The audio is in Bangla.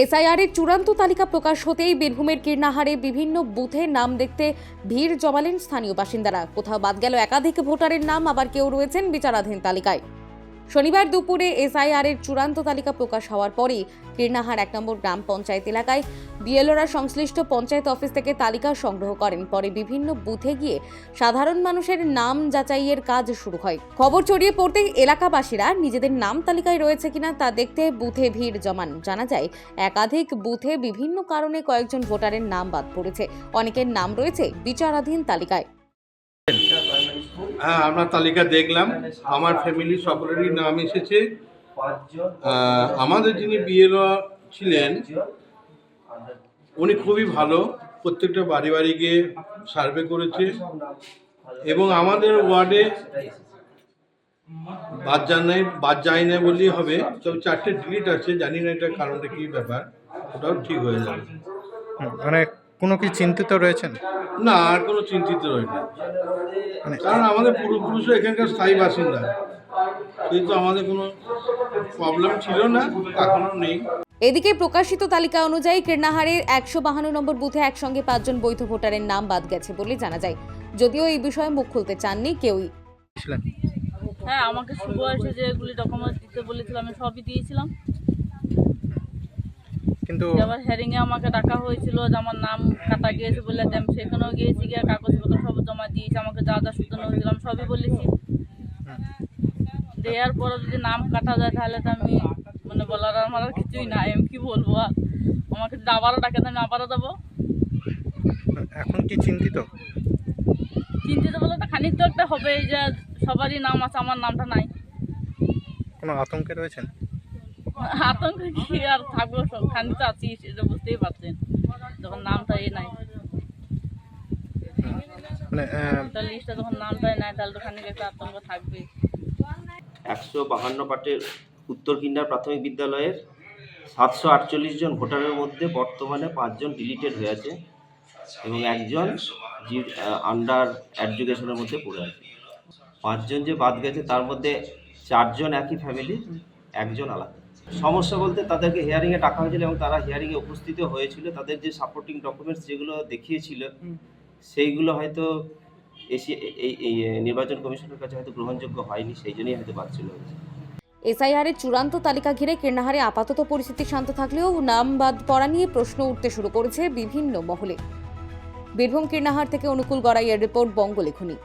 এসআইআর এর চূড়ান্ত তালিকা প্রকাশ হতেই বীরভূমের কীর্ণাহারে বিভিন্ন বুথে নাম দেখতে ভিড় জমালেন স্থানীয় বাসিন্দারা। কোথাও বাদ গেল একাধিক ভোটারের নাম, আবার কেউ রয়েছেন বিচারাধীন তালিকায়। শনিবার দুপুরে এসআইআর এর চূড়ান্ত তালিকা প্রকাশ হওয়ার পরেই কীর্ণাহার 1 নম্বর গ্রাম পঞ্চায়েত এলাকায় বিএলওরা সংশ্লিষ্ট পঞ্চায়েত অফিস থেকে তালিকা সংগ্রহ করেন। পরে বিভিন্ন বুথে গিয়ে সাধারণ মানুষের নাম যাচাইয়ের কাজ শুরু হয়। খবর ছড়িয়ে পড়তেই এলাকাবাসীরা নিজেদের নাম তালিকায় রয়েছে কিনা তা দেখতে বুথে ভিড় জমান। জানা যায়, একাধিক বুথে বিভিন্ন কারণে কয়েকজন ভোটারের নাম বাদ পড়েছে, অনেকের নাম রয়েছে বিচারাধীন তালিকায়। হ্যাঁ, আমরা তালিকা দেখলাম, আমার ফ্যামিলি সকলেরই নাম এসেছে। আমাদের যিনি বিএলও ছিলেন উনি খুবই ভালো, প্রত্যেকটা বাড়ি বাড়ি গিয়ে সার্ভে করেছে এবং আমাদের ওয়ার্ডে বাদ যায় না বললেই হবে। তবে 4টে ডিলিট আছে, জানি না এটা কারণটা কি ব্যাপার, ওটাও ঠিক হয়ে যাবে। মানে কোনো কি চিন্তিত রয়েছেন? না, আর কোনো চিন্তিত রই না, কারণ আমাদের পূর্বপুরুষরা এখানকার স্থায়ী বাসিন্দা, কিন্তু আমাদের কোনো প্রবলেম ছিল না, এখনো নেই। এদিকে প্রকাশিত তালিকা অনুযায়ী কীর্ণাহারের 152 নম্বর বুথে একসঙ্গে 5 জন বৈধ ভোটারের নাম বাদ গেছে বলে জানা যায়। যদিও এই বিষয়ে মুখ খুলতে চাননি কেউই। হ্যাঁ, আমাকে শুভ এসে যেগুলি ডকুমেন্ট দিতে বলেছিল আমি সবই দিয়েছিলাম, কিন্তু আবার হেয়ারিংয়ে আমাকে ডাকা হয়েছিল যে আমার নাম কাটা গিয়েছে বলে, আমি সেখানেও গিয়েছি, গিয়ে কাগজপত্র সব জমা দিয়েছি, আমাকে যা যা সূচনা হয়েছিল আমি সবই বলেছি। দেওয়ার পরে যদি নাম কাটা যায় তাহলে তো আমি বলার আমার আর কিছুই নাই, আমি কি বলবো। আর আমাকে যদি আবারও ডাকে তো আমি আবারও দেবো। এখন কি চিন্তিত বলে তো খানিক তো একটা হবে, যে সবারই নাম আছে, আমার নামটা নাই। কোনো আতঙ্কে রয়েছেন? আতঙ্ক কি আর থাকবো, খানিক তো আছি, সেটা বুঝতেই পারছেন, যখন নামটা নাই, মানে লিস্টে যখন নামটাই নাই তাহলে তো খানিক একটা আতঙ্ক থাকবে। 152 পাটের উত্তর কিন্ডার প্রাথমিক বিদ্যালয়ের 748 জন ভোটারের মধ্যে বর্তমানে 5 জন ডিলিটেড হয়ে আছে এবং একজন আন্ডার এডুকেশনের মধ্যে পড়ে আছে। 5 জন যে বাদ গেছে তার মধ্যে 4 জন একই ফ্যামিলি, একজন আলাদা। সমস্যা বলতে তাদেরকে হিয়ারিংয়ে ডাকা হয়েছিল এবং তারা হিয়ারিংয়ে উপস্থিত হয়েছিল, তাদের যে সাপোর্টিং ডকুমেন্টস যেগুলো দেখিয়েছিল সেইগুলো হয়তো এই নির্বাচন কমিশনের কাছে হয়তো গ্রহণযোগ্য হয়নি, সেই জন্যই হয়তো বাদ চলে গেছে। এসআইআর এর চূড়ান্ত তালিকা ঘিরে কীর্ণাহারে আপাতত পরিস্থিতি শান্ত থাকলেও নাম বাদ পড়া নিয়ে প্রশ্ন উঠতে শুরু করেছে বিভিন্ন মহলে। বীরভূম কীর্ণাহার থেকে অনুকূল গড়াইয়ের রিপোর্ট, বঙ্গলেখনী।